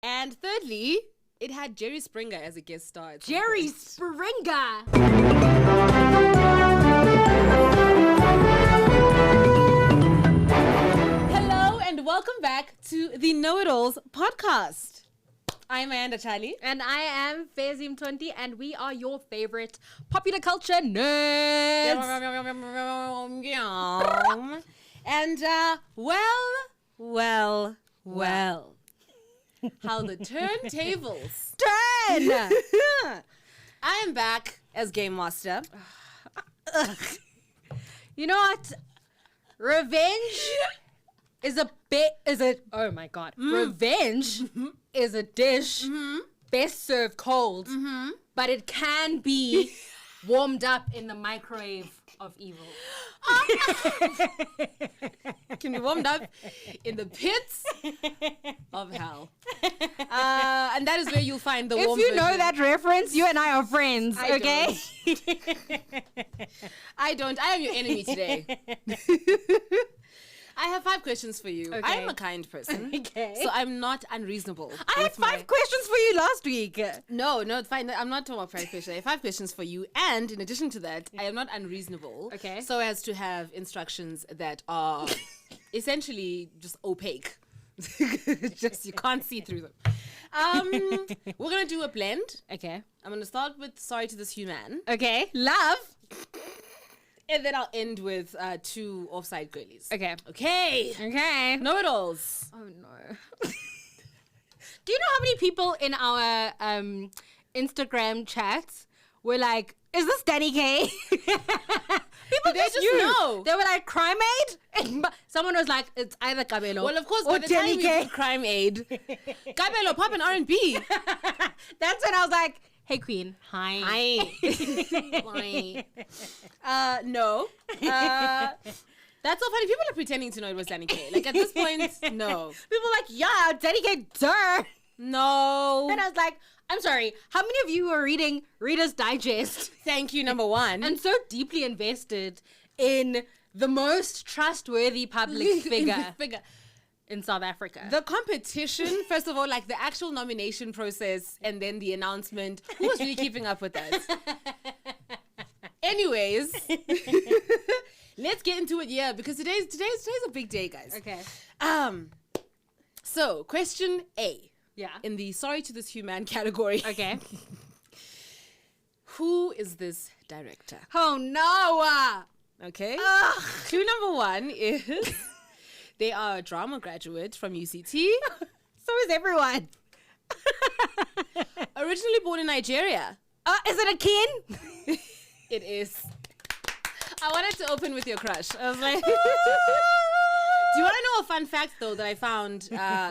And thirdly, it had Jerry Springer as a guest star. Jerry Springer! Hello and welcome back to the Know-It-Alls podcast. I'm Amanda Charlie. And I am Fezim 20, and we are your favorite popular culture nerds. And, well. How the turntables Turn! I am back as Game Master. You know what? Revenge is a oh my god. Revenge is a dish best served cold, but it can be warmed up in the microwave of evil. Can be warmed up in the pits of hell. And that is where you'll find the warm If you know version. that reference, you and I are friends, I okay? I don't. I am your enemy today. I have 5 questions for you. Okay. I am a kind person. Okay. So I'm not unreasonable. I had 5 questions for you last week. No, it's fine. I'm not talking about 5 questions. I have 5 questions for you. And in addition to that, I am not unreasonable. Okay. So as to have instructions that are essentially just opaque. Just you can't see through them. We're going to do a blend. Okay. I'm going to start with Sorry to This Human. Okay. Love. And then I'll end with 2 offside girlies. Okay. Okay. Know-it-alls. Oh no. Do you know how many people in our Instagram chats were like, is this Danny K? People They just know. They were like, Crime Aid? Someone was like, it's either Cabello Well, of course, or by the Danny time K. we put Crime Aid, Cabello, pop and R&B. That's when I was like, hey queen, hi. Hi. No. That's so funny. People are pretending to know it was Danny K. Like, at this point, no. People were like, yeah, Danny K, duh. No. And I was like, I'm sorry, how many of you are reading Reader's Digest? Thank you, number 1. And so deeply invested in the most trustworthy public figure in South Africa. The competition, first of all, like the actual nomination process and then the announcement. Who was really keeping up with that? Anyways, let's get into it, because today's a big day, guys. Okay. So, question A. Yeah. In the Sorry to This Human category. Okay. Who is this director? Oh no. Okay. Ugh. Clue number 1 is they are a drama graduate from UCT. So is everyone. Originally born in Nigeria. Is it a kin? It is. I wanted to open with your crush. I was like, do you want to know a fun fact, though, that I found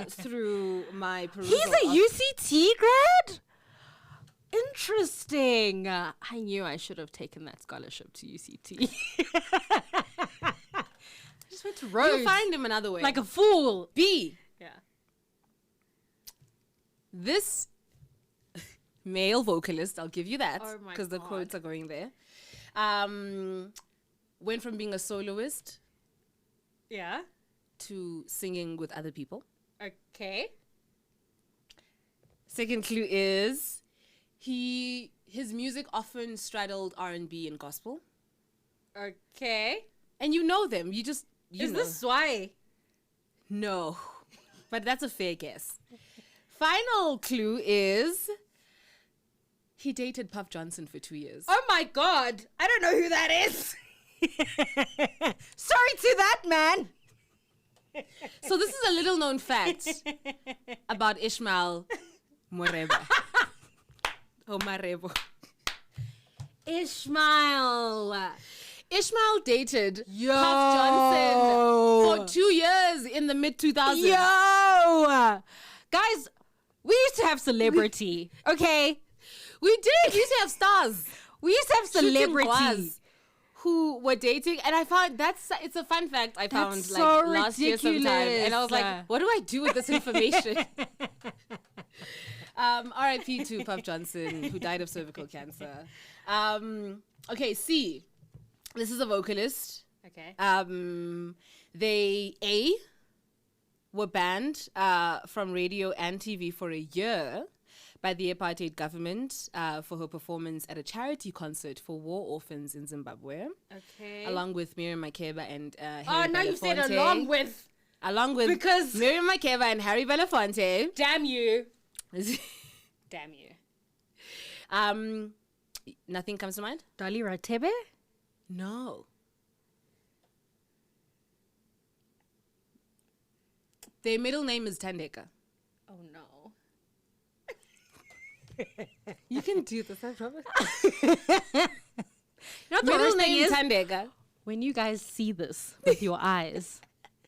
through my perusal? He's a UCT grad? Interesting. I knew I should have taken that scholarship to UCT. I just went to Rhodes. You'll find him another way. Like a fool. B. Yeah. This male vocalist, I'll give you that, Oh my because the God. quotes are going there, went from being a soloist Yeah. to singing with other people. Okay. Second clue is his music often straddled R&B and gospel. Okay. And you know them. You just Is know. this why? No. But that's a fair guess. Final clue is he dated Puff Johnson for 2 years. Oh my God. I don't know who that is. Sorry to that man. So this is a little known fact about Ishmael Moreba. Marebo. Ishmael. Ishmael dated Puff Johnson for 2 years in the mid-2000s. Yo. Guys, we used to have celebrity. Okay. We did. We used to have stars. We used to have celebrity. Shooting who were dating, and I found it's a fun fact I found That's like so last year sometime, and I was like, ridiculous. what do I do with this information? R.I.P. to Puff Johnson, who died of cervical cancer. Okay, C. This is a vocalist. Okay. They were banned from radio and TV for a year by the Apartheid government for her performance at a charity concert for war orphans in Zimbabwe. Okay. Along with Miriam Makeba and Harry now you said Belafonte. along with. Because Miriam Makeba and Harry Belafonte. Damn you. Damn you. Nothing comes to mind? Dali Ratebe? No. Their middle name is Tandeka. Oh no. You can do this, I promise. Not the Middle worst thing name is Tandeka. when you guys see this with your eyes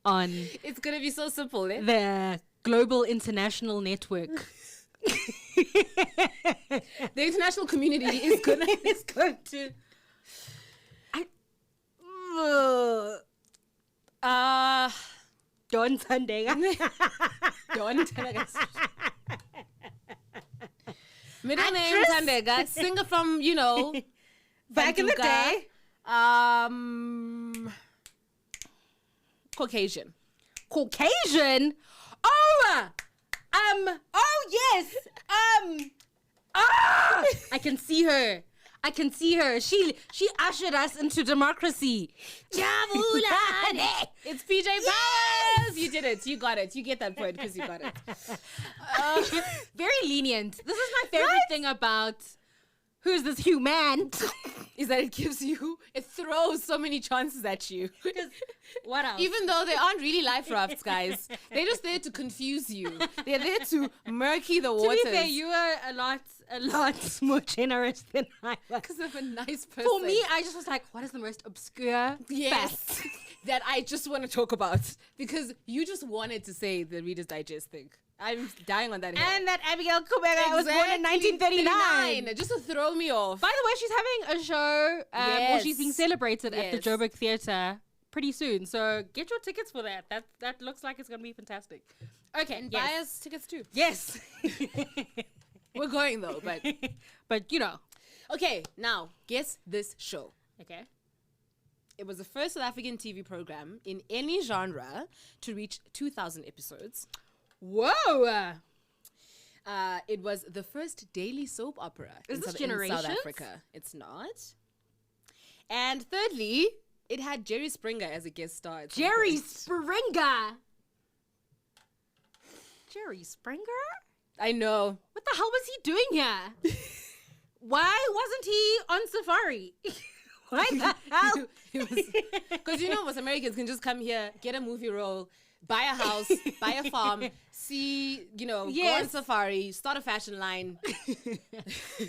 on It's gonna be so simple, eh? the global international network. The international community is going to. Don Tandega. Don Tandega. Middle name Tandega. Singer from, Back in the day. Caucasian. Caucasian? Oh yes. I can see her. She ushered us into democracy. It's PJ Powers. You did it. You got it. You get that point because you got it. Very lenient. This is my favorite thing about Who's This Human? Is that it throws so many chances at you. What else? Even though they aren't really life rafts, guys. They're just there to confuse you. They're there to murky the waters. To be fair, you are a lot more generous than I was. Because of a nice person. For me, I just was like, what is the most obscure fact that I just want to talk about? Because you just wanted to say the Reader's Digest thing. I'm dying on that hill. And that Abigail Kubera was born in 1939. Just to throw me off. By the way, she's having a show, or she's being celebrated at the Joburg Theatre pretty soon. So get your tickets for that. That looks like it's going to be fantastic. Okay. And buy us tickets too. Yes. We're going though, but... But, Okay, now, guess this show. Okay. It was the first South African TV program in any genre to reach 2,000 episodes. Whoa! It was the first daily soap opera in South Africa. It's not. And thirdly, it had Jerry Springer as a guest star. Jerry Springer? Jerry Springer? I know. What the hell was he doing here? Why wasn't he on safari? Why the hell? Because us Americans can just come here, get a movie role, buy a house, buy a farm, see, go on safari, start a fashion line.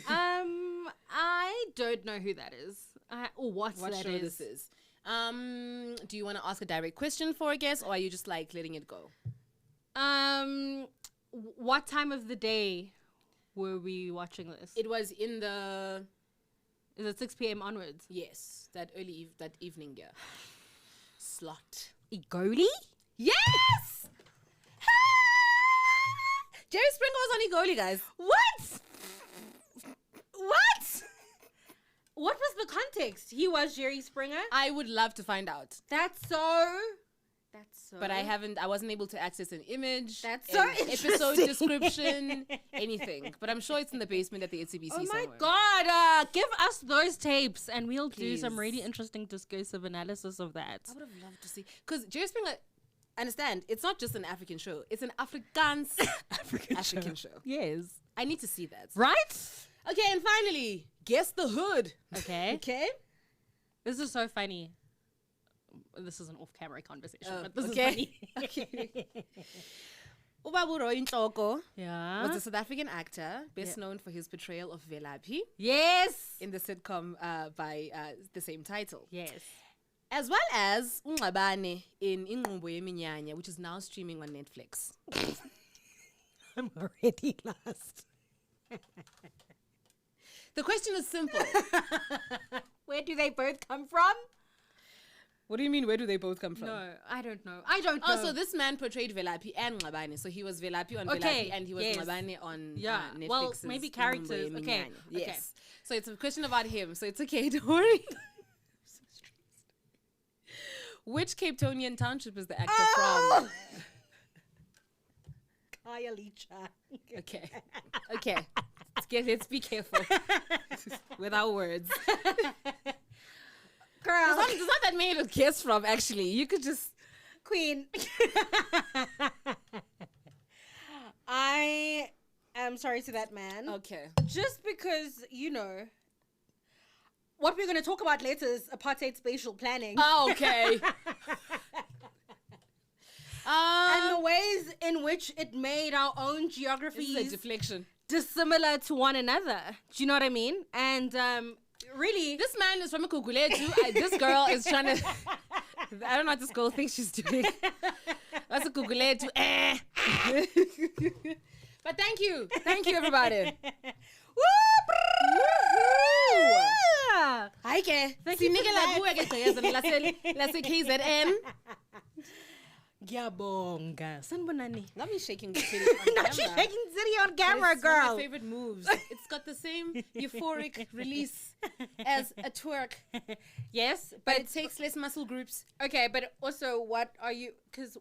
I don't know who that is. What show this is. Do you want to ask a direct question for a guess, or are you just like letting it go? What time of the day were we watching this? It was in the... Is it 6 p.m. onwards? Yes, that evening, yeah. Slot. Igoli? Yes! Jerry Springer was on Igoli, guys. What? What was the context? He was Jerry Springer? I would love to find out. That's so... But I wasn't able to access an image. That's so episode description, anything. But I'm sure it's in the basement at the SABC somewhere. Oh my God. Give us those tapes and we'll do some really interesting discursive analysis of that. I would have loved to see. Because Jerry Springer, understand, it's not just an African show. It's an Afrikaans African show. Yes. I need to see that. Right? Okay, and finally, guess the hood. Okay. Okay? This is so funny. This is an off-camera conversation, but this is funny. Okay. Ubaburo Intloko Yeah. was a South African actor, best known for his portrayal of Velaphi Yes. in the sitcom by the same title. Yes. As well as Ungabane in Inqumbo Yeminyanya, which is now streaming on Netflix. I'm already lost. The question is simple. Where do they both come from? What do you mean, where do they both come from? No, I don't know. Oh, so this man portrayed Velaphi and Ngabane. So he was Velaphi on Velaphi and he was Ngabane on Netflix. Well, maybe characters. Okay. Yes. Okay. So it's a question about him. So it's okay, don't worry. I'm so stressed. Which Cape Townian township is the actor from? Okay. Okay. Let's be careful with our words. Girl. There's not that many to guess from, actually. You could just... Queen. I am sorry to that man. Okay. Just because, what we're going to talk about later is apartheid spatial planning. Oh, okay. And the ways in which it made our own This geographies is a deflection. dissimilar to one another. Do you know what I mean? And really... This man is from a Kukuletu. This girl is trying to... I don't know what this girl thinks she's doing. That's a Kukuletu. But thank you. Thank you, everybody. Hi, Ke. Thank you for Let's say KZN. Ngiyabonga. Sanibonani. Not me shaking the city on Not you camera. shaking city on camera, It's one of girl. my favorite moves. It's got the same euphoric release as a twerk, Yes, but it takes less muscle groups. okay, but also what are you, because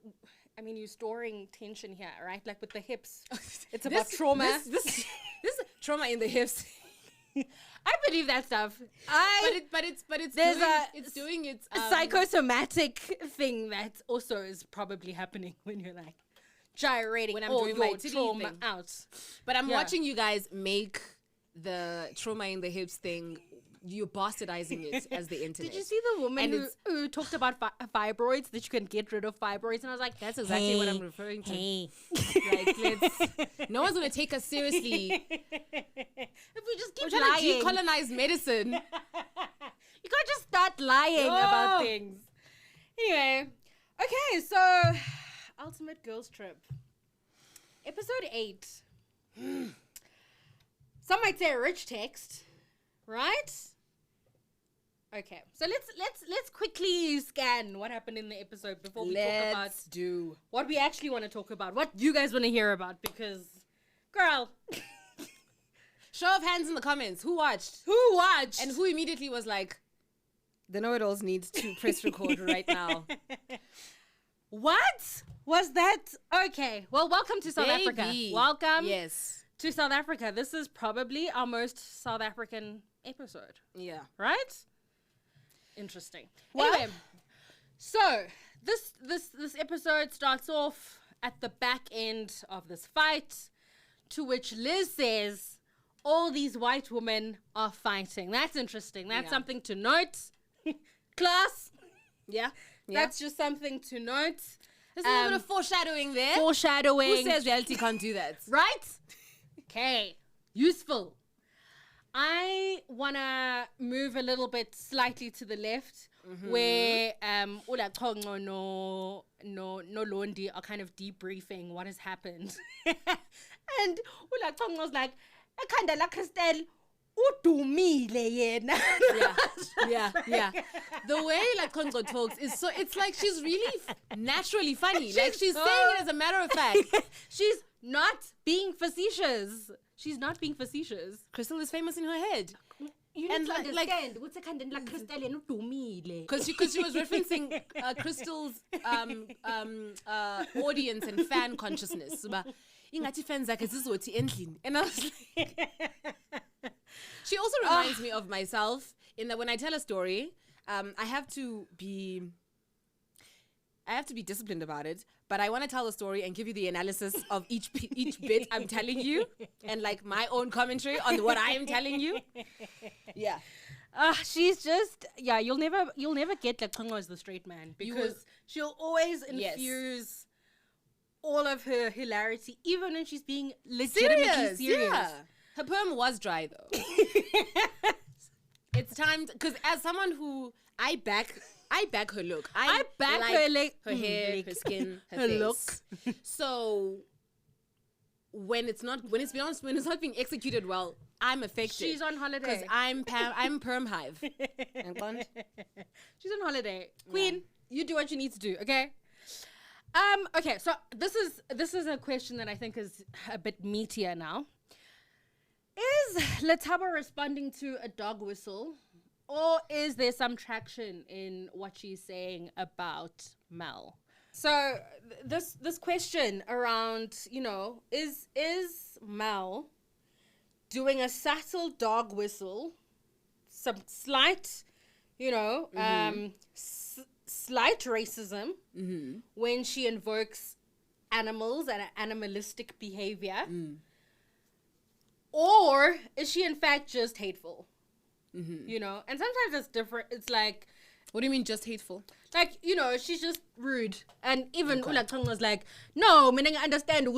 you're storing tension here, right? Like with the hips. It's about trauma. This trauma in the hips. I believe that stuff. But it's There's doing its a psychosomatic thing that also is probably happening when you're like gyrating When I'm all doing your my titty trauma thing. out. But I'm Yeah. watching you guys make the trauma in the hips thing. You're bastardizing it as the internet. Did you see the woman And who talked about fibroids, that you can get rid of fibroids? And I was like, That's exactly what I'm referring to. Hey. Like, no one's gonna take us seriously. If we just We're keep trying lying, to decolonize medicine. you can't just start lying No. about things. Anyway, okay, so Ultimate Girls Trip, episode 8. Some might say a rich text, right? Okay, so let's quickly scan what happened in the episode before we talk about do. what we actually want to talk about, what you guys want to hear about, because, girl, Show of hands in the comments. Who watched? who watched? And who immediately was like, the know-it-alls need to press record right now. What was that? Okay, well, welcome to South Africa. Baby. Welcome Yes. to South Africa. This is probably our most South African episode, Yeah. right? Interesting. Well- Anyway, so this episode starts off at the back end of this fight, to which Liz says all these white women are fighting. That's interesting. That's Yeah. something to note. Class. Yeah. That's just something to note. There's a little bit of foreshadowing there. Foreshadowing. Who says reality can't do that? Right? Okay. Useful. I want to move a little bit slightly to the left, where Ula Chongo no Londi are kind of debriefing what has happened. And Ula Chongo was like, "Ekhanda la Christelle udumile yena." Yeah. The way like Kongo talks is so, it's like she's really naturally funny. Like she's so- saying it as a matter of fact. She's not being facetious. She's not being facetious. Crystal is famous in her head. You And need to like- understand. What's a kind of like Christelle and udumile? Because she was referencing Crystal's audience and fan consciousness. But ingathi fans zakhe zizothi endlini. And I was like, she also reminds me of myself in that when I tell a story, I have to be disciplined about it, but I want to tell the story and give you the analysis of each bit I'm telling you, and like my own commentary on what I am telling you. Yeah. She's just you'll never get like Kongo as the straight man, because she'll always infuse all of her hilarity, even when she's being legitimately serious. Yeah. Her perm was dry though. It's time because as someone who I back her look. I back like her her hair, look. her skin, her Her face. look. So when it's not being executed well, I'm affected. She's on holiday. because I'm perm hive. She's on holiday. Queen, you do what you need to do, okay? Okay, so this is a question that I think is a bit meatier now. Is Letaba responding to a dog whistle, or is there some traction in what she's saying about Mel? So this question around, is Mel doing a subtle dog whistle, some slight, slight racism when she invokes animals and animalistic behavior, or is she in fact just hateful? And sometimes it's different. It's like, what do you mean just hateful? Like, she's just rude. And even Ulachong was like, no, I understand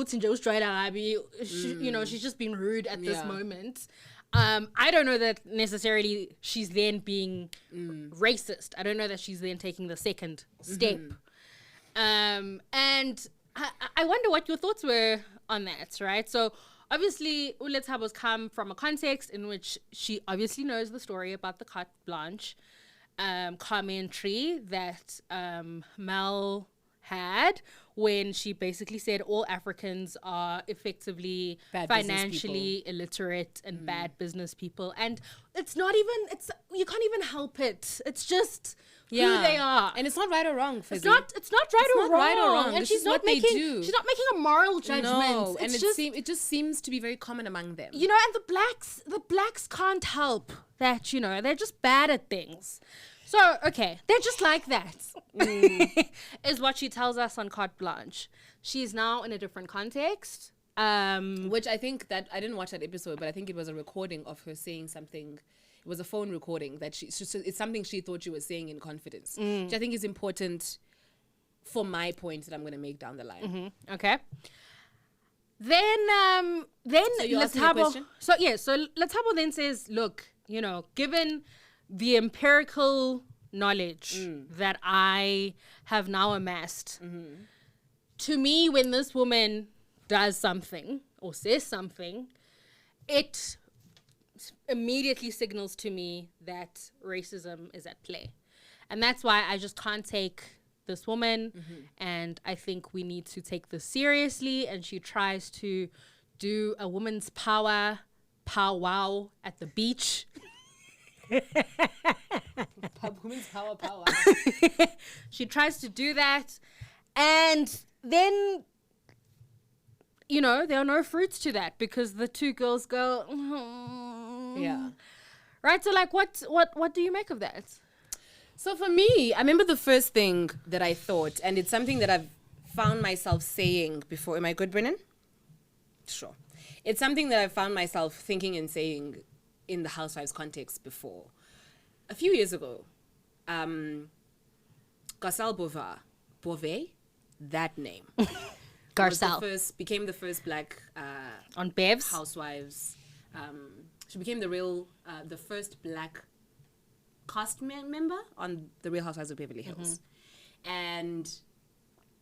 she's just being rude at this moment. I don't know that necessarily she's then being racist. I don't know that she's then taking the second step. And I wonder what your thoughts were on that, right? So obviously, Uletabo's come from a context in which she obviously knows the story about the carte blanche commentary that Mel had when she basically said all Africans are effectively bad financially illiterate and bad business people. And it's not even, you can't even help it. It's just who they are. And it's not right or wrong, Fizzy. It's not right or wrong. And this she's not making a moral judgment. No, and it just seems to be very common among them. And the blacks can't help that, they're just bad at things. So, okay, they're just like that, is what she tells us on Carte Blanche. She's now in a different context. Which I think that, I didn't watch that episode, but I think it was a recording of her saying something. It was a phone recording that it's something she thought she was saying in confidence, which I think is important for my point that I'm going to make down the line. Okay. Then so you asked me a question? So Letabo then says, look, given the empirical knowledge that I have now amassed, to me, when this woman does something or says something, it immediately signals to me that racism is at play. And that's why I just can't take this woman, and I think we need to take this seriously. And she tries to do a woman's powwow at the beach. Women's power. She tries to do that, and then there are no fruits to that because the two girls go right. So like what do you make of that? So for me, I remember the first thing that I thought, and it's something that I've found myself saying before. Am I good, Brennan? Sure. It's something that I've found myself thinking and saying in the Housewives context before. A few years ago, Garcelle Beauvais, that name. Garcelle became the first black on Bev's Housewives. She became the first black cast member on the Real Housewives of Beverly Hills. And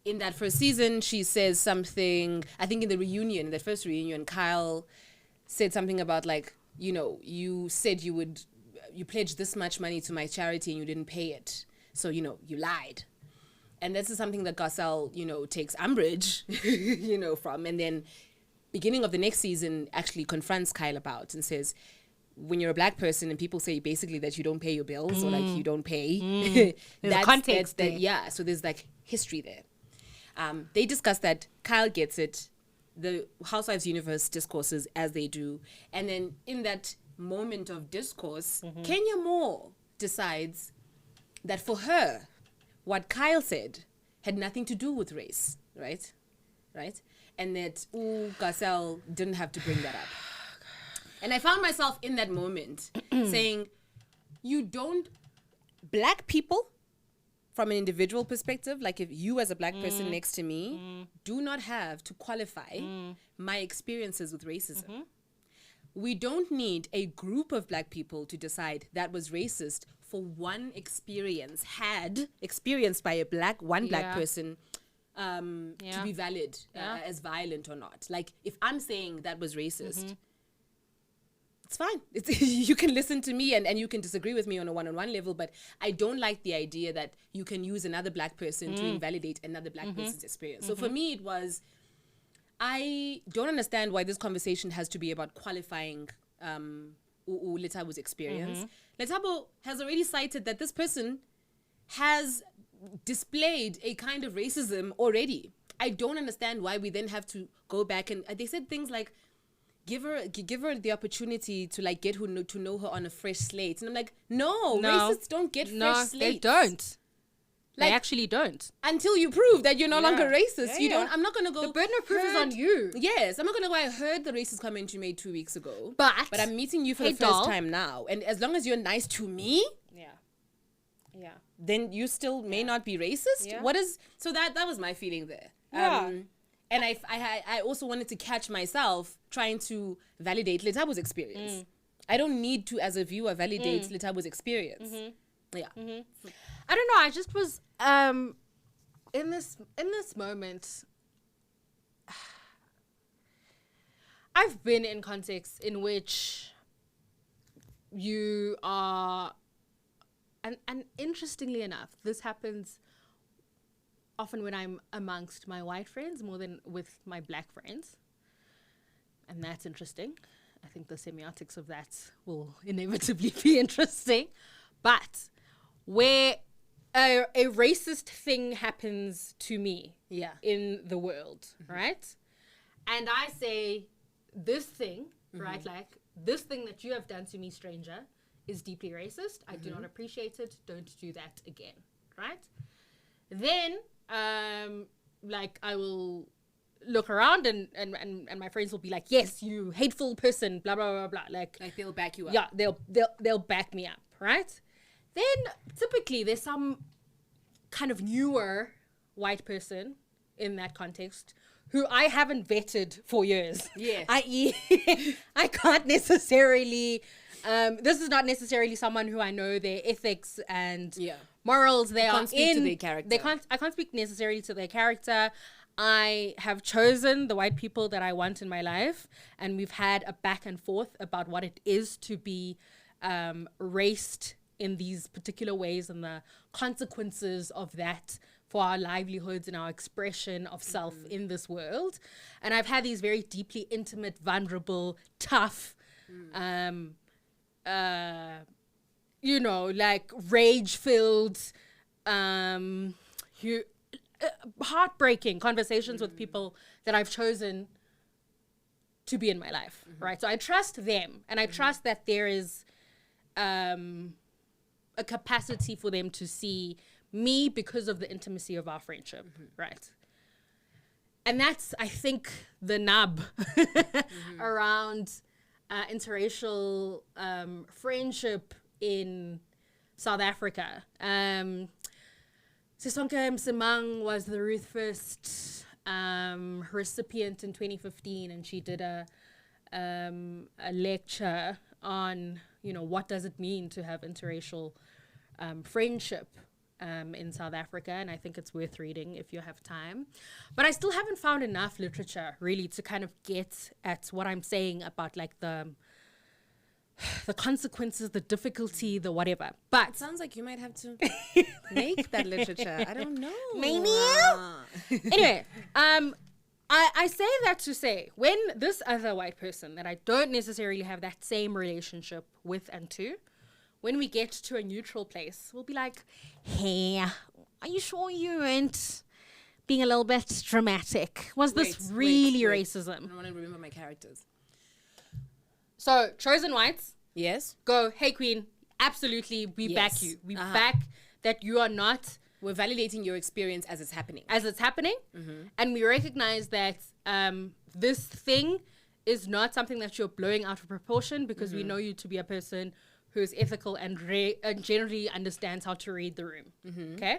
in that first season, she says something, I think in that first reunion, Kyle said something about like, you said you pledged this much money to my charity and you didn't pay it. So, you lied. And this is something that Garcelle, takes umbrage, from. And then beginning of the next season actually confronts Kyle about and says, when you're a black person and people say basically that you don't pay your bills or like you don't pay, there's context there. Yeah, so there's like history there. They discuss that. Kyle gets it. The Housewives universe discourses as they do. And then in that moment of discourse, Kenya Moore decides that for her, what Kyle said had nothing to do with race, right? And that Garcelle didn't have to bring that up. And I found myself in that moment saying, black people, from an individual perspective, like if you as a black person next to me do not have to qualify my experiences with racism. We don't need a group of black people to decide that was racist for one experience experienced by black person to be valid as violent or not. Like if I'm saying that was racist, it's fine. You can listen to me and you can disagree with me on a one-on-one level, but I don't like the idea that you can use another black person to invalidate another black person's experience. So for me, it was, I don't understand why this conversation has to be about qualifying Letabo's experience. Letabo has already cited that this person has displayed a kind of racism already. I don't understand why we then have to go back and they said things like, give her the opportunity to like get to know her on a fresh slate. And I'm like, no, racists don't get fresh slates. They don't. Like, they actually don't. Until you prove that you're no longer racist. You don't. I'm not going to go. The burden of proof is on you. Yes. I'm not going to go, I heard the racist comment you made 2 weeks ago. But I'm meeting you for the first time now. And as long as you're nice to me. Yeah. Then you still may not be racist. Yeah. So that was my feeling there. Yeah. And I also wanted to catch myself trying to validate Letabo's experience. I don't need to, as a viewer, validate Letabo's experience. Yeah. I don't know. I just was in this moment. I've been in contexts in which you are, and interestingly enough, this happens often when I'm amongst my white friends more than with my black friends. And that's interesting. I think the semiotics of that will inevitably be interesting. But where a racist thing happens to me in the world, right? And I say, this thing, right? Like, this thing that you have done to me, stranger, is deeply racist. I do not appreciate it. Don't do that again, right? Then, like, I will look around and my friends will be like, yes, you hateful person, blah, blah, blah, blah. Like they'll back you up. Yeah, they'll back me up, right? Then typically there's some kind of newer white person in that context who I haven't vetted for years. Yes. I.e., I can't necessarily, this is not necessarily someone who I know their ethics and morals. They can't speak to their character. I can't speak necessarily to their character. I have chosen the white people that I want in my life, and we've had a back and forth about what it is to be raced in these particular ways and the consequences of that for our livelihoods and our expression of self in this world. And I've had these very deeply intimate, vulnerable, tough, you know, like rage-filled, heartbreaking conversations with people that I've chosen to be in my life, right? So I trust them, and I trust that there is a capacity for them to see me because of the intimacy of our friendship, right? And that's, I think, the nub around interracial friendship in South Africa. Sisonke Msimang was the Ruth First recipient in 2015, and she did a lecture on, you know, what does it mean to have interracial friendship in South Africa, and I think it's worth reading if you have time. But I still haven't found enough literature really to kind of get at what I'm saying about like the consequences, the difficulty, the whatever. But it sounds like you might have to make that literature. I don't know. Maybe. Anyway, I say that to say, when this other white person that I don't necessarily have that same relationship with and to, when we get to a neutral place, we'll be like, hey, are you sure you weren't being a little bit dramatic? Was this really racism? I want to remember my characters. So, chosen whites. Yes. Go, hey, queen, absolutely, we back you. We back that you are not... We're validating your experience as it's happening. As it's happening. And we recognize that this thing is not something that you're blowing out of proportion, because we know you to be a person who's ethical and generally understands how to read the room. Okay?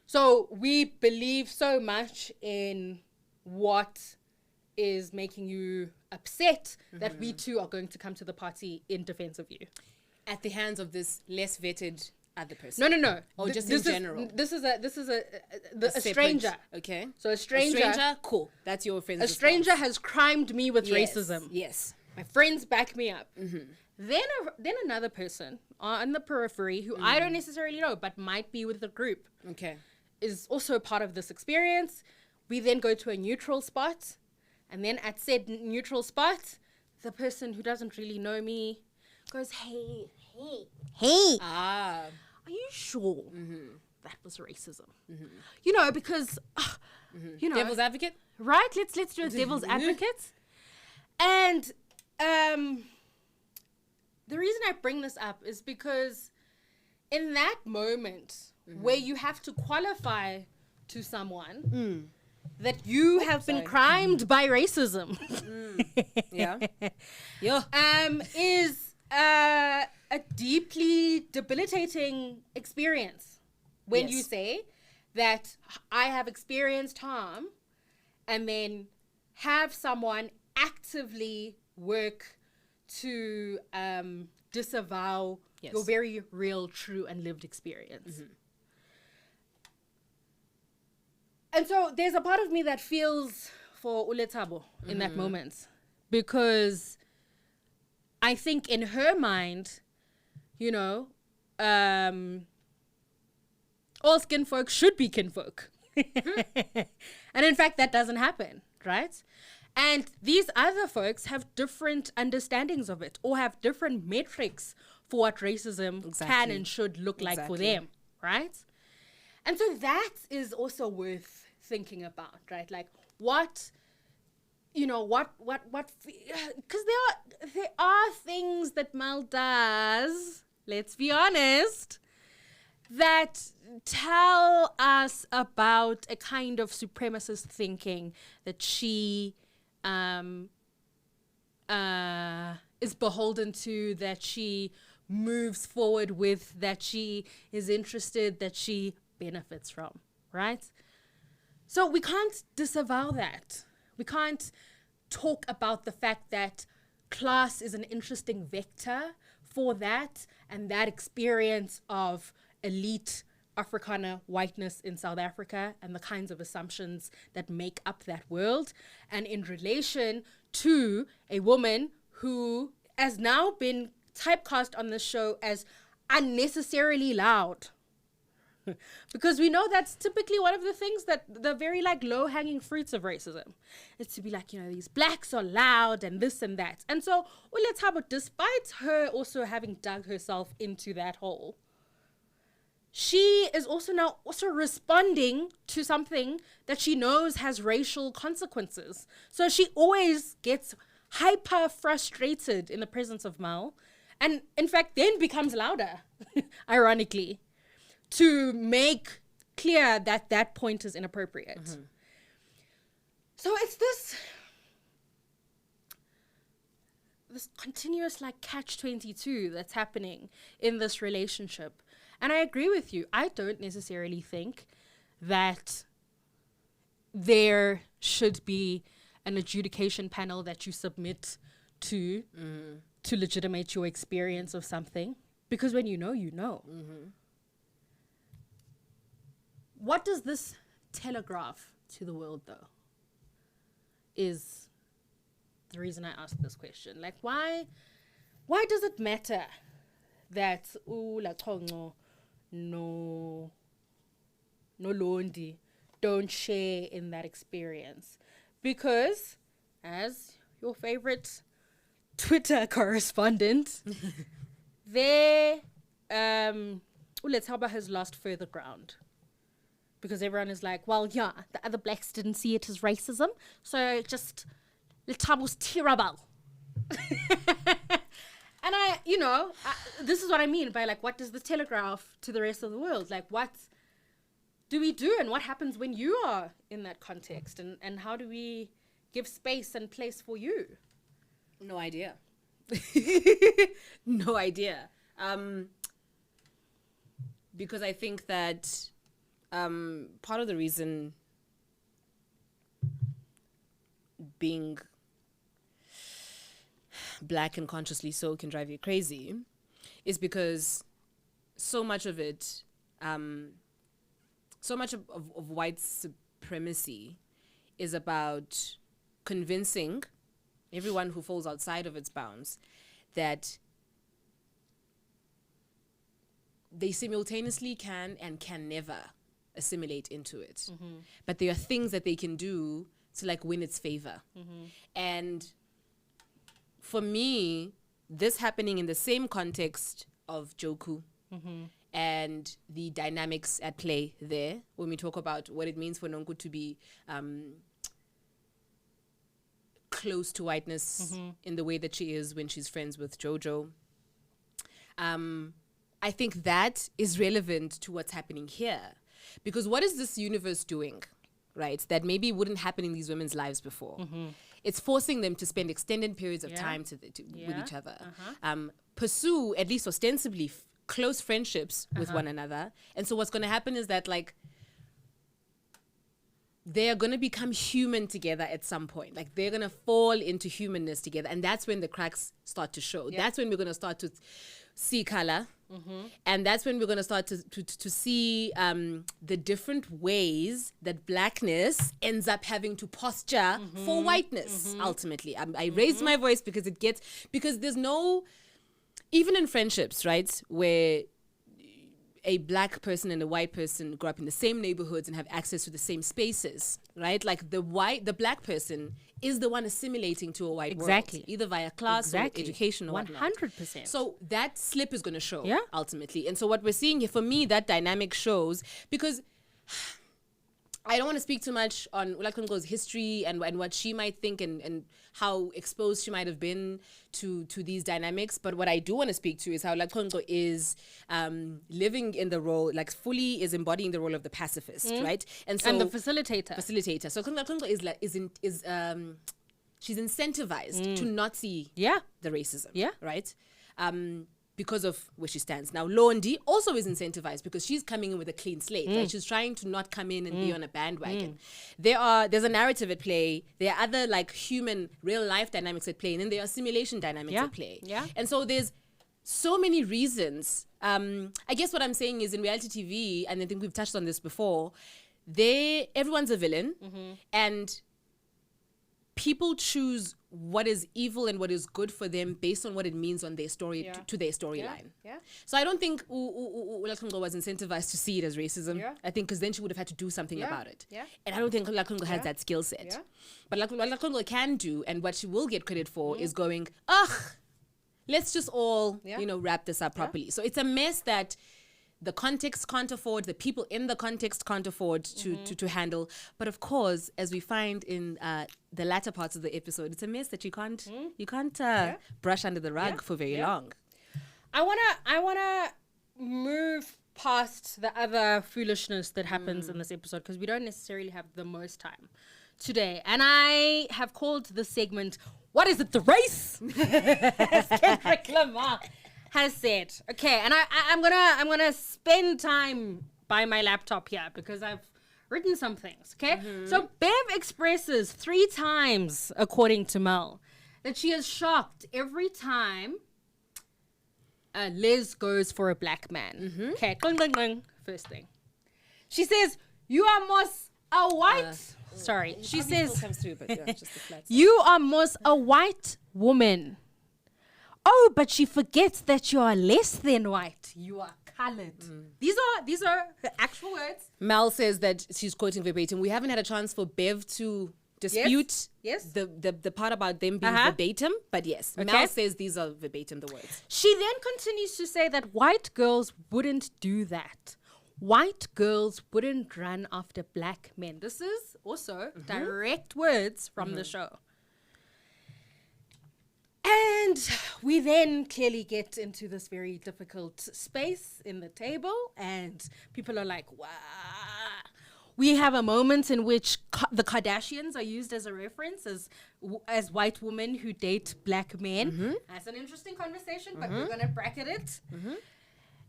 So we believe so much in what is making you upset that we too are going to come to the party in defense of you. At the hands of this less vetted other person. No. Or just in general. This is a stranger. Okay. So a stranger. Cool. That's your friend's response. stranger has crimed me with racism. Yes. My friends back me up. Then another person on the periphery who I don't necessarily know, but might be with the group. Okay. Is also a part of this experience. We then go to a neutral spot. And then at said neutral spot, the person who doesn't really know me goes, hey. Ah. Are you sure that was racism. You know, because, you know. Devil's advocate? Right? Let's do a devil's advocate. And the reason I bring this up is because in that moment where you have to qualify to someone that you have been crimed by racism, is a deeply debilitating experience. When you say that I have experienced harm, and then have someone actively work to disavow your very real, true, and lived experience. And so there's a part of me that feels for Uletabo in that moment, because I think in her mind, you know, all skin folk should be kinfolk. And in fact, that doesn't happen, right? And these other folks have different understandings of it, or have different metrics for what racism can and should look like for them, right? And so that is also worth thinking about, right? Like what, you know, because there are things that Mal does, let's be honest, that tell us about a kind of supremacist thinking that she is beholden to, that she moves forward with, that she is interested, that she benefits from, right? So we can't disavow that. We can't talk about the fact that class is an interesting vector for that, and that experience of elite Afrikaner whiteness in South Africa and the kinds of assumptions that make up that world, and in relation to a woman who has now been typecast on this show as unnecessarily loud. Because we know that's typically one of the things that the very like low-hanging fruits of racism is to be like, you know, these blacks are loud and this and that. And so Uletabo, despite her also having dug herself into that hole, she is also now responding to something that she knows has racial consequences. So she always gets hyper frustrated in the presence of Mal, and in fact then becomes louder, ironically, to make clear that that point is inappropriate. So it's this continuous like catch-22 that's happening in this relationship. And I agree with you. I don't necessarily think that there should be an adjudication panel that you submit to legitimate your experience of something. Because when you know, you know. What does this telegraph to the world, though, is the reason I asked this question. Like, why does it matter that Ulakongo no Londi don't share in that experience? Because, as your favorite Twitter correspondent, Uletaba has lost further ground. Because everyone is like, well, yeah, the other blacks didn't see it as racism, so just Letabo's terrible. And this is what I mean by like, what does the telegraph to the rest of the world? Like, what do we do, and what happens when you are in that context, and how do we give space and place for you? No idea. No idea. Because I think that part of the reason being black and consciously so can drive you crazy is because so much of it, so much of white supremacy is about convincing everyone who falls outside of its bounds that they simultaneously can and can never assimilate into it. But there are things that they can do to like win its favor. And for me, this happening in the same context of Joku and the dynamics at play there when we talk about what it means for Nonku to be close to whiteness in the way that she is when she's friends with Jojo. I think that is relevant to what's happening here. Because what is this universe doing, right, that maybe wouldn't happen in these women's lives before? It's forcing them to spend extended periods of time with each other. Pursue, at least ostensibly, close friendships with one another. And so what's going to happen is that, like, they're going to become human together at some point. Like, they're going to fall into humanness together. And that's when the cracks start to show. That's when we're going to start to see color. And that's when we're going to start to see the different ways that blackness ends up having to posture for whiteness, ultimately. I raised my voice because there's no, even in friendships, right, where a black person and a white person grow up in the same neighborhoods and have access to the same spaces, right? Like the black person is the one assimilating to a white world, either via class or education or 100%. So that slip is going to show ultimately. And so what we're seeing here, for me, that dynamic shows, because I don't want to speak too much on Ulakongo's history and what she might think and how exposed she might have been to these dynamics. But what I do want to speak to is how Ulakongo is living in the role, like fully is embodying the role of the pacifist, right? And the facilitator. So Ulakongo she's incentivized to not see the racism, right? Because of where she stands. Now, Londi also is incentivized because she's coming in with a clean slate. Right? She's trying to not come in and be on a bandwagon. There's a narrative at play. There are other like human, real life dynamics at play. And then there are simulation dynamics at play. And so there's so many reasons. I guess what I'm saying is in reality TV, and I think we've touched on this before, everyone's a villain. And people choose what is evil and what is good for them based on what it means on their story to their storyline. So I don't think Ulakongo was incentivized to see it as racism. I think because then she would have had to do something about it. And I don't think Ulakongo has that skill set. But what Ulakongo can do, and what she will get credit for, is going, let's just all wrap this up properly. So it's a mess that the context can't afford, the people in the context can't afford to handle. But of course, as we find in the latter parts of the episode, it's a mess that you can't brush under the rug for very long. I wanna move past the other foolishness that happens in this episode because we don't necessarily have the most time today. And I have called this segment, "What is it, the race?" As Kendrick Lamar has said. Okay, and I'm gonna spend time by my laptop here because I've written some things. Okay, so Bev expresses 3 times, according to Mel, that she is shocked every time Liz goes for a black man. Okay, first thing, she says, "You are most a white." Sorry, she says, comes through, but just the flat "You are most a white woman." Oh, but she forgets that you are less than white. You are colored. These are her actual words. Mel says that she's quoting verbatim. We haven't had a chance for Bev to dispute the part about them being verbatim, but yes, Mel says these are verbatim the words. She then continues to say that white girls wouldn't do that. White girls wouldn't run after black men. This is also direct words from the show. And we then clearly get into this very difficult space in the table, and people are like, wow. We have a moment in which the Kardashians are used as a reference as white women who date black men. That's an interesting conversation, but we're going to bracket it.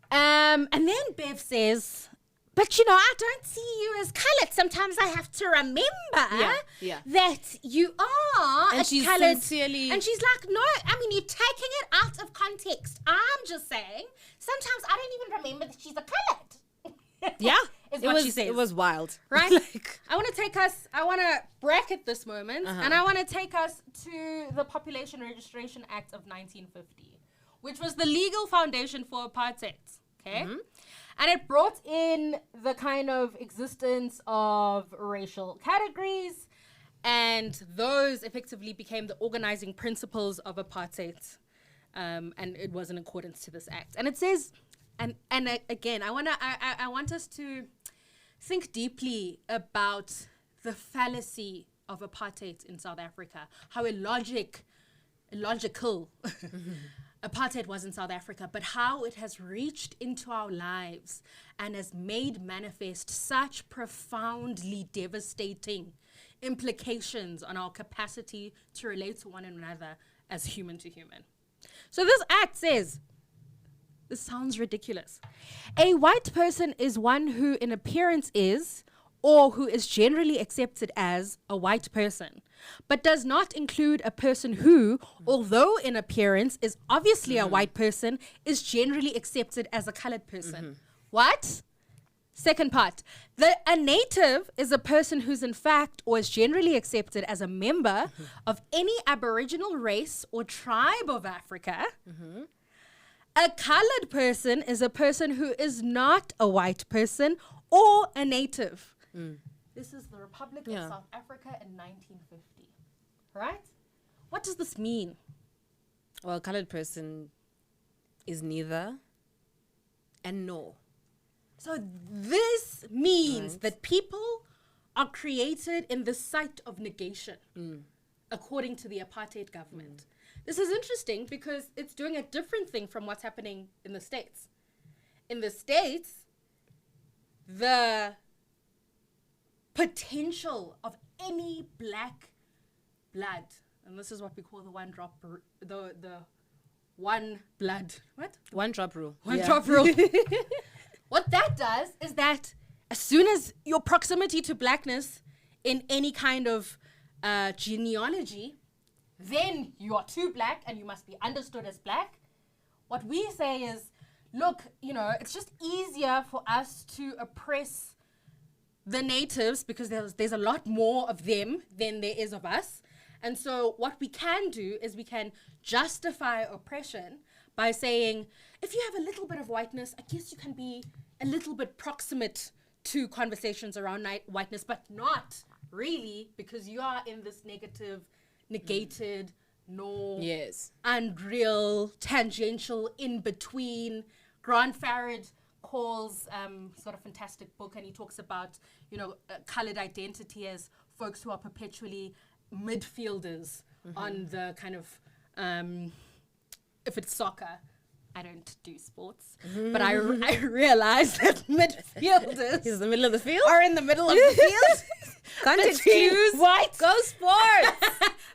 And then Bev says, "But I don't see you as colored. Sometimes I have to remember that you are and she's colored." Sincerely, and she's like, "No, I mean, you're taking it out of context. I'm just saying, sometimes I don't even remember that she's a colored." Is what she says. It was wild. Right? I want to bracket this moment, and I want to take us to the Population Registration Act of 1950, which was the legal foundation for apartheid. Okay? And it brought in the kind of existence of racial categories, and those effectively became the organizing principles of apartheid. And it was in accordance to this act. And it says, Again, I want us to think deeply about the fallacy of apartheid in South Africa, how illogical apartheid was in South Africa, but how it has reached into our lives and has made manifest such profoundly devastating implications on our capacity to relate to one another as human to human. So this act says, this sounds ridiculous. A white person is one who in appearance is, or who is generally accepted as, a white person, but does not include a person who, although in appearance is obviously a white person, is generally accepted as a colored person. What? Second part. A native is a person who's in fact or is generally accepted as a member of any Aboriginal race or tribe of Africa. A colored person is a person who is not a white person or a native. This is the Republic of South Africa in 1950. Right? What does this mean? Well, a colored person is neither and nor. So this means that people are created in the site of negation, according to the apartheid government. This is interesting because it's doing a different thing from what's happening in the States. In the States, the potential of any black blood, and this is what we call the one drop, the one blood, what? One drop rule. One drop rule. What that does is that as soon as your proximity to blackness in any kind of genealogy, then you are too black and you must be understood as black. What we say is, look, it's just easier for us to oppress the natives because there's a lot more of them than there is of us. And so what we can do is we can justify oppression by saying, if you have a little bit of whiteness, I guess you can be a little bit proximate to conversations around whiteness, but not really, because you are in this negative, negated, unreal, tangential, in-between. Grant Farrad calls, he's got a fantastic book, and he talks about, colored identity as folks who are perpetually midfielders on the kind of, if it's soccer, I don't do sports, but I realize that midfielders Is the middle of the field? are in the middle of the field. Can't excuse white. Go sports!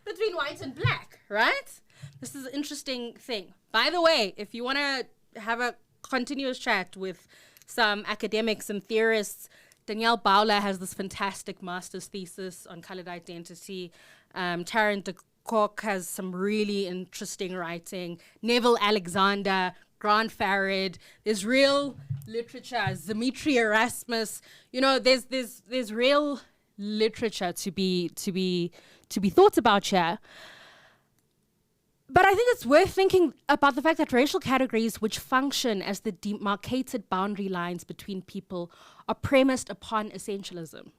Between white and black, right? This is an interesting thing. By the way, if you want to have a continuous chat with some academics and theorists, Danielle Bowler has this fantastic master's thesis on colored identity. Tarrant de Kock has some really interesting writing. Neville Alexander, Grant Farrad. There's real literature. Dimitri Erasmus. There's real literature to be thought about here. But I think it's worth thinking about the fact that racial categories which function as the demarcated boundary lines between people are premised upon essentialism.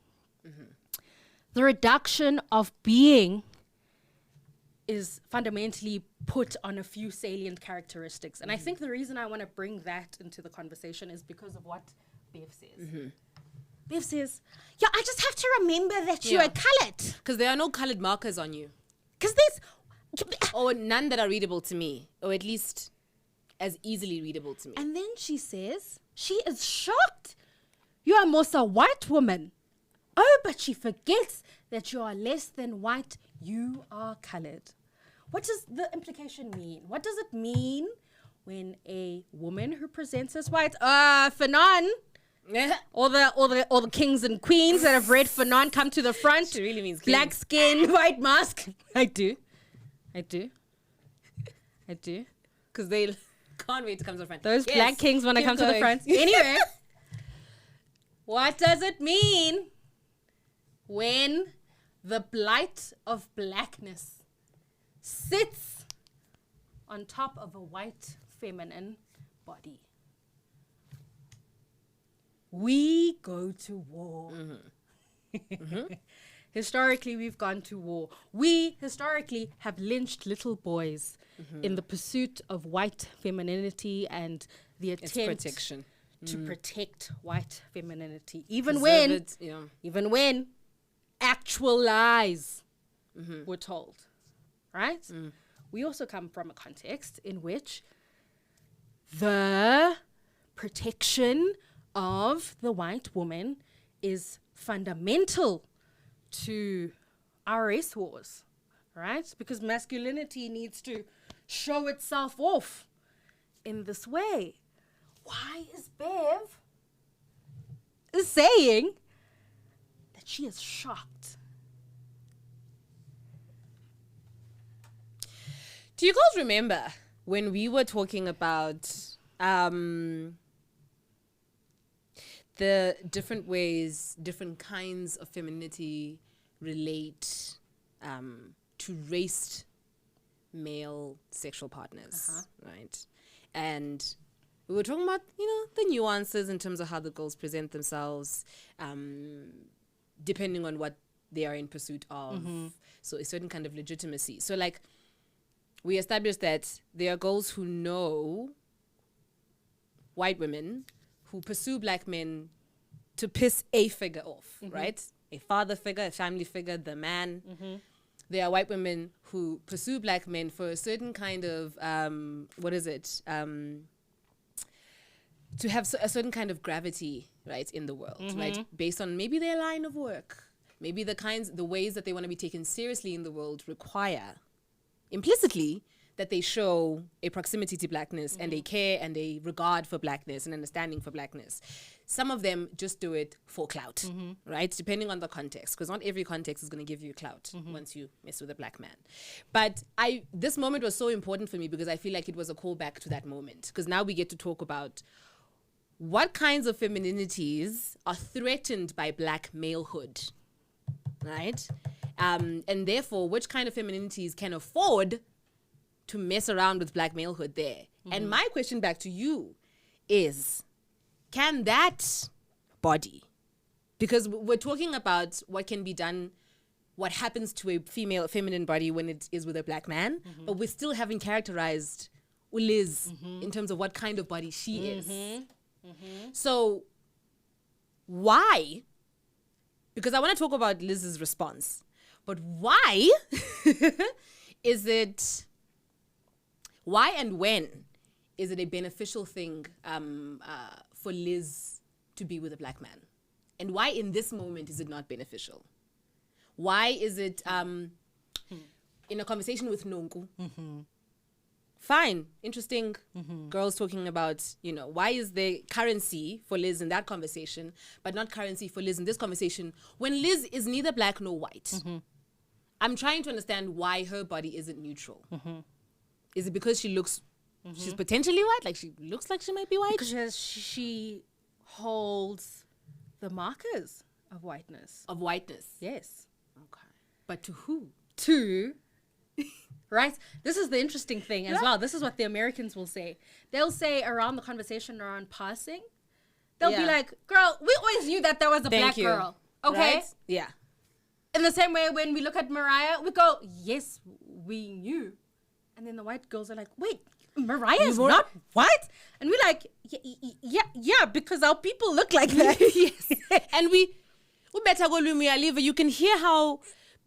The reduction of being is fundamentally put on a few salient characteristics. And I think the reason I want to bring that into the conversation is because of what Bev says. Bev says, I just have to remember that you are colored. Because there are no colored markers on you. Because there's... Or none that are readable to me. Or at least as easily readable to me. And then she says, she is shocked. You are most a white woman. Oh, but she forgets that you are less than white. You are colored. What does the implication mean? What does it mean when a woman who presents as white, Fanon, all the kings and queens that have read Fanon come to the front. She really means black skin, white mask. I do. Because they can't wait to come to the front. Those black kings want to come to the front. Anyway, what does it mean when the blight of blackness sits on top of a white feminine body? We go to war. Historically, we've gone to war. We historically have lynched little boys in the pursuit of white femininity and the It's attempt protection. to protect white femininity, even Preserve when it, yeah. even when actual lies were told, right? We also come from a context in which the protection of the white woman is fundamental to our race wars, right? Because masculinity needs to show itself off in this way. Why is Bev saying that she is shocked? Do you guys remember when we were talking about the different ways, different kinds of femininity relate to raced male sexual partners, right? And we were talking about, the nuances in terms of how the girls present themselves, depending on what they are in pursuit of. So a certain kind of legitimacy. So like, we established that there are girls who know white women who pursue black men to piss a figure off, right? A father figure, a family figure, the man. There are white women who pursue black men for a certain kind of, to have a certain kind of gravity, right, in the world, right? Based on maybe their line of work, maybe the ways that they want to be taken seriously in the world require implicitly that they show a proximity to blackness and a care and a regard for blackness and understanding for blackness. Some of them just do it for clout, right? Depending on the context, because not every context is going to give you clout once you mess with a black man. But this moment was so important for me because I feel like it was a callback to that moment, because now we get to talk about what kinds of femininities are threatened by black malehood, right? And therefore, which kind of femininities can afford to mess around with black malehood there? And my question back to you is, can that body, because we're talking about what can be done, what happens to a feminine body when it is with a black man, but we still haven't characterized Liz in terms of what kind of body she is. So why? Because I want to talk about Liz's response. But why why and when is it a beneficial thing for Liz to be with a black man? And why in this moment is it not beneficial? Why is it in a conversation with Nonku? Fine, interesting. Girls talking about, why is there currency for Liz in that conversation, but not currency for Liz in this conversation when Liz is neither black nor white? I'm trying to understand why her body isn't neutral. Is it because she looks, she's potentially white? Like she looks like she might be white? Because she holds the markers of whiteness. Of whiteness? Yes. Okay. But to who? To, right? This is the interesting thing as well. This is what the Americans will say. They'll say around the conversation around passing, they'll be like, girl, we always knew that there was a black girl. Okay? Right? Yeah. In the same way, when we look at Mariah, we go, yes, we knew. And then the white girls are like, wait, Mariah's not white? And we're like, yeah, because our people look like that. Yes. And we better go Lumi. You can hear how,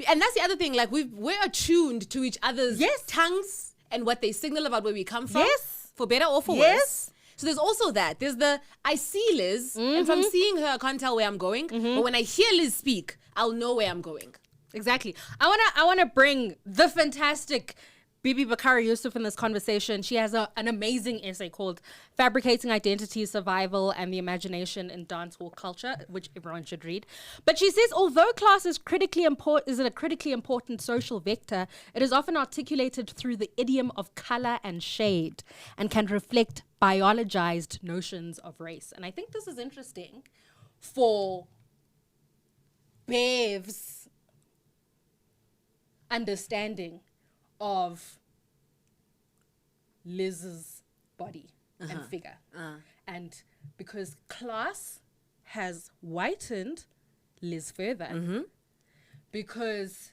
and that's the other thing, like we're attuned to each other's tongues and what they signal about where we come from. Yes. For better or for worse. So there's also that. There's I see Liz, and from seeing her, I can't tell where I'm going. But when I hear Liz speak, I'll know where I'm going. Exactly. I wanna bring the fantastic Bibi Bakari Yusuf in this conversation. She has an amazing essay called Fabricating Identity, Survival, and the Imagination in Dancehall Culture, which everyone should read. But she says, although class is a critically important social vector, it is often articulated through the idiom of color and shade and can reflect biologized notions of race. And I think this is interesting for Bev's understanding of Liz's body and figure. And because class has whitened Liz further, because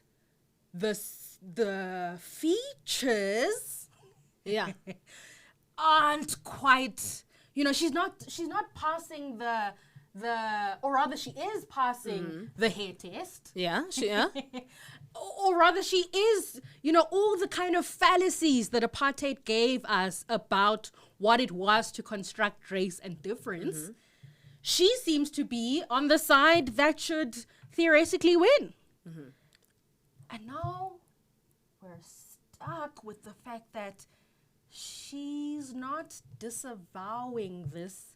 the features aren't quite, she's not passing or rather she is passing the hair test. Yeah. Or rather she is, all the kind of fallacies that apartheid gave us about what it was to construct race and difference. She seems to be on the side that should theoretically win. And now we're stuck with the fact that she's not disavowing this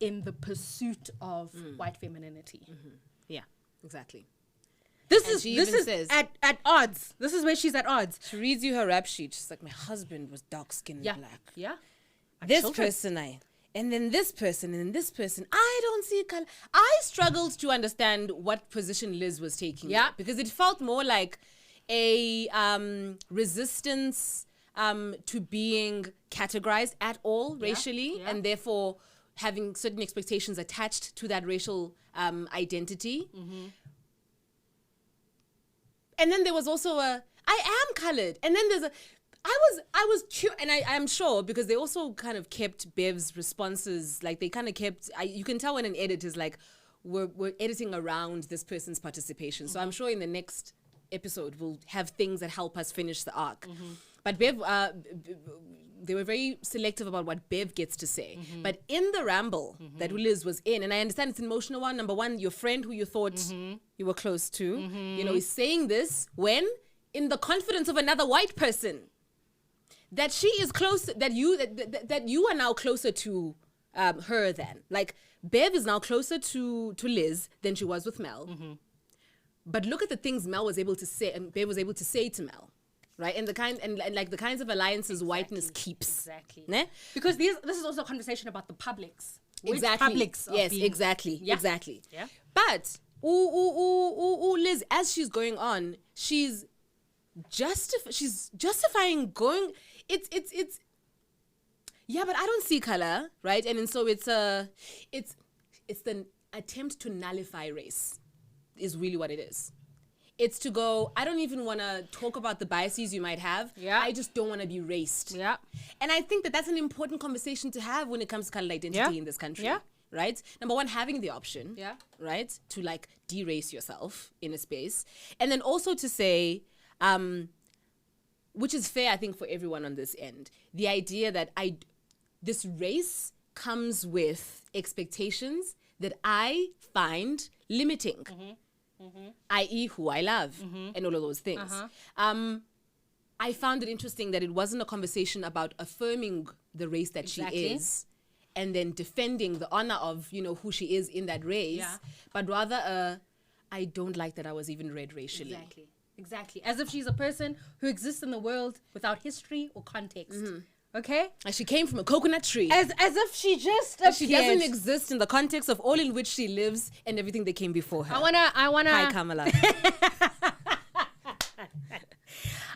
in the pursuit of white femininity. Yeah, exactly. This And is she this even is says- at odds. This is where she's at odds. She reads you her rap sheet. She's like, my husband was dark skinned and black. Yeah. This Children. person, and then this person, and then this person. I don't see color. I struggled to understand what position Liz was taking. Yeah. Because it felt more like a resistance to being categorized at all racially, yeah. and therefore having certain expectations attached to that racial identity. And then there was also I am colored. And then there's and I am sure because they also kind of kept Bev's responses, like they kind of kept, you can tell when an edit is like, we're editing around this person's participation. So I'm sure in the next episode we'll have things that help us finish the arc. But Bev, they were very selective about what Bev gets to say. But in the ramble that Liz was in, and I understand it's an emotional one. Number one, your friend who you thought you were close to, is saying this when in the confidence of another white person, that she is close, that you are now closer to her than. Like Bev is now closer to Liz than she was with Mel. But look at the things Mel was able to say, and Bev was able to say to Mel. Right, and the kinds of alliances whiteness keeps. Exactly. Ne? Because this is also a conversation about the publics. Which Exactly. publics of Yes, being- exactly. Yeah. Exactly. Yeah. But Liz, as she's going on, she's justifying going. It's. Yeah, but I don't see color, right? And so it's the attempt to nullify race, is really what it is. It's to go, I don't even want to talk about the biases you might have. Yeah. I just don't want to be raced. Yeah. And I think that that's an important conversation to have when it comes to colored identity in this country. Yeah. Right? Number one, having the option. Yeah. Right? To like de-race yourself in a space. And then also to say, which is fair, I think, for everyone on this end, the idea that this race comes with expectations that I find limiting. I.e. who I love and all of those things. I found it interesting that it wasn't a conversation about affirming the race that she is and then defending the honor of, who she is in that race, but rather I don't like that I was even read racially. Exactly. As if she's a person who exists in the world without history or context. Okay? Like she came from a coconut tree. As if she just She doesn't exist in the context of all in which she lives and everything that came before her. I wanna Hi, Kamala.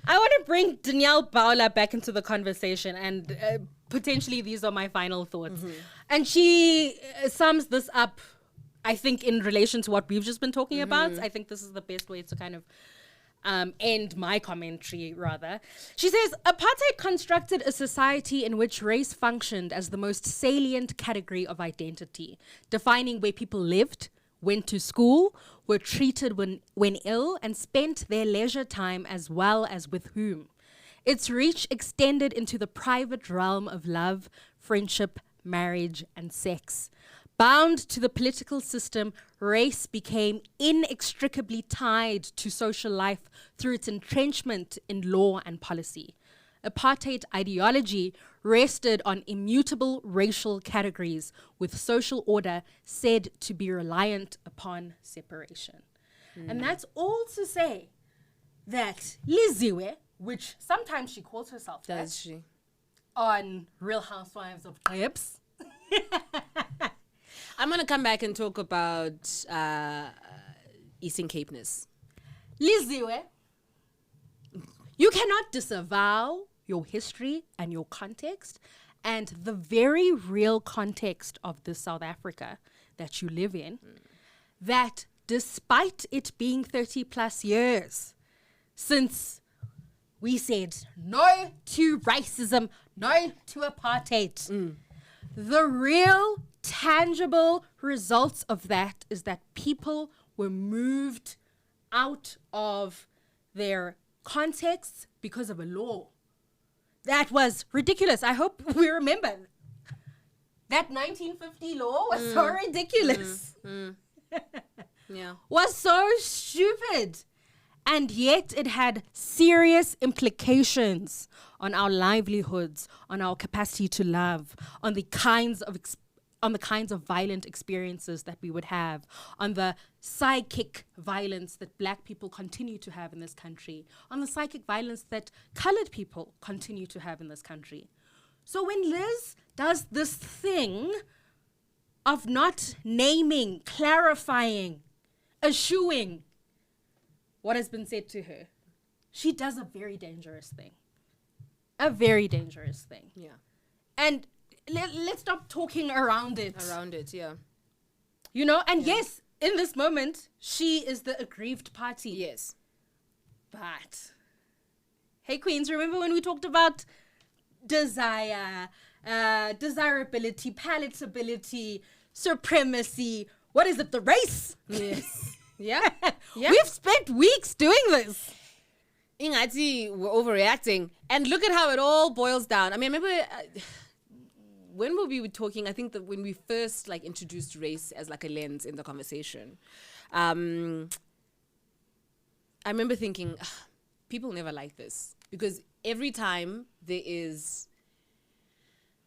I want to bring Danielle Baula back into the conversation, and potentially these are my final thoughts. And she sums this up, I think, in relation to what we've just been talking about. I think this is the best way to kind of end my commentary, rather. She says, apartheid constructed a society in which race functioned as the most salient category of identity, defining where people lived, went to school, were treated when ill, and spent their leisure time as well as with whom. Its reach extended into the private realm of love, friendship, marriage, and sex. Bound to the political system, race became inextricably tied to social life through its entrenchment in law and policy. Apartheid ideology rested on immutable racial categories, with social order said to be reliant upon separation. And that's all to say that Liziwe, which sometimes she calls herself that, Does she? on Real Housewives of Clips. I'm going to come back and talk about Eastern Capeness. Liziwe, you cannot disavow your history and your context and the very real context of this South Africa that you live in, that despite it being 30 plus years since we said no to racism, no to apartheid, the real tangible results of that is that people were moved out of their contexts because of a law. That was ridiculous. I hope we remember. That 1950 law was so ridiculous. Yeah. Was so stupid. And yet it had serious implications on our livelihoods, on our capacity to love, on the kinds of violent experiences that we would have, on the psychic violence that black people continue to have in this country, on the psychic violence that colored people continue to have in this country. So when Liz does this thing of not naming, clarifying, eschewing what has been said to her, she does a very dangerous thing. A very dangerous thing. Yeah. And let's stop talking around it. Around it, yeah. You know, and yes, in this moment, she is the aggrieved party. Yes. But, hey, Queens, remember when we talked about desire, desirability, palatability, supremacy? What is it? The race? Yes. Yeah. Yeah. We've spent weeks doing this. Ingati, we're overreacting. And look at how it all boils down. I mean, I remember when we were talking, I think that when we first introduced race as a lens in the conversation, I remember thinking, people never like this. Because every time there is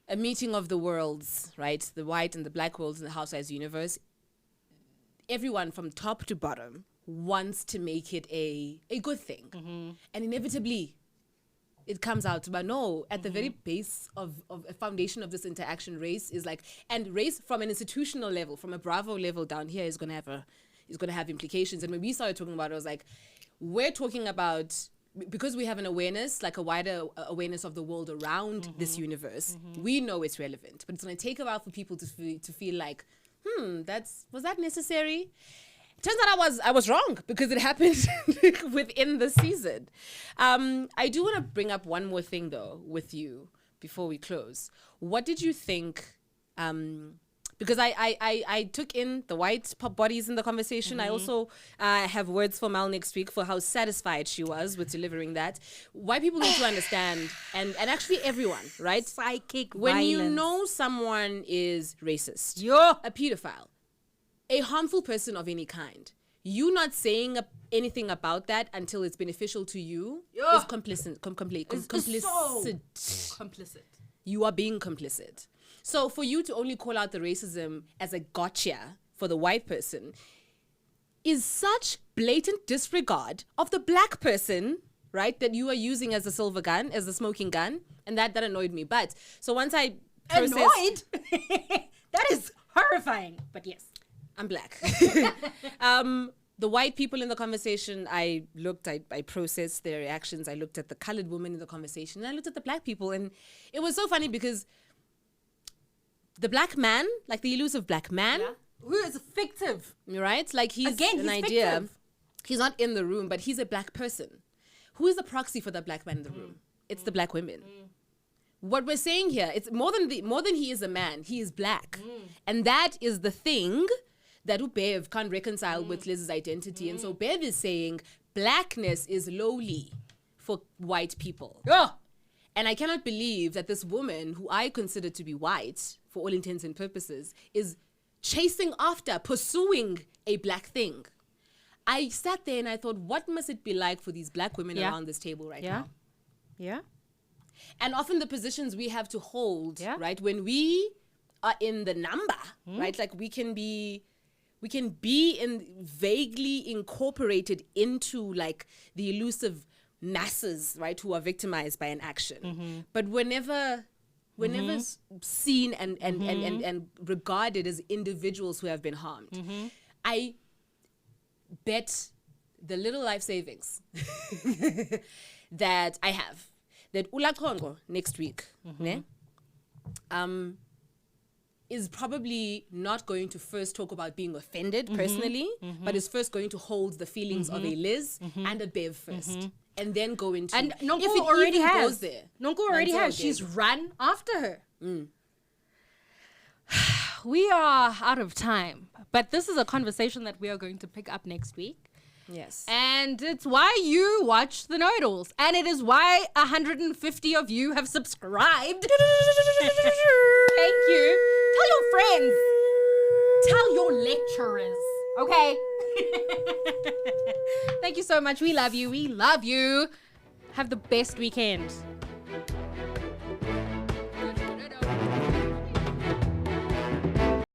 a meeting of the worlds, right? The white and the black worlds in the Housewives universe, everyone from top to bottom wants to make it a good thing. Mm-hmm. And inevitably, it comes out. But no, at the very base of a foundation of this interaction, race is and race from an institutional level, from a Bravo level down here is going to have implications. And when we started talking about it, I was like, we're talking about, because we have an awareness, a wider awareness of the world around this universe, we know it's relevant. But it's going to take a while for people to feel like, was that necessary? Turns out I was wrong, because it happened within the season. I do want to bring up one more thing though with you before we close. What did you think? Because I took in the white pop bodies in the conversation. I also have words for Mal next week for how satisfied she was with delivering that. White people need to understand, and actually everyone, right? Psychic when violence. you know someone is racist, a pedophile, a harmful person of any kind, you not saying anything about that until it's beneficial to you is complicit. Complicit. You are being complicit. So for you to only call out the racism as a gotcha for the white person is such blatant disregard of the black person, right, that you are using as a silver gun, as a smoking gun. And that annoyed me. But so once I processed... Annoyed? That is horrifying. But yes. I'm black. The white people in the conversation, I processed their reactions. I looked at the colored women in the conversation, and I looked at the black people. And it was so funny because the black man, the elusive black man, who is fictive, right? He's Again, an he's idea. fictive. He's not in the room, but he's a black person. Who is the proxy for the black man in the room? It's the black women. What we're saying here, it's more than he is a man. He is black, and that is the thing that Bev can't reconcile with Liz's identity. And so Bev is saying blackness is lowly for white people. And I cannot believe that this woman, who I consider to be white, for all intents and purposes, is chasing after, pursuing a black thing. I sat there and I thought, what must it be like for these black women around this table right now? Yeah. And often the positions we have to hold, right, when we are in the number, right, we can be vaguely incorporated into the elusive masses, right, who are victimized by an action. But whenever seen and regarded as individuals who have been harmed, I bet the little life savings that I have, that Ula Kongo next week, is probably not going to first talk about being offended personally, but is first going to hold the feelings of a Liz and a Bev first. And then go into... And Nonko already has. Nonko already has. She's run after her. we are out of time. But this is a conversation that we are going to pick up next week. Yes. And it's why you watch the Know-It-Alls. And it is why 150 of you have subscribed. Thank you. Tell your friends. Tell your lecturers. Okay? Thank you so much. We love you. We love you. Have the best weekend.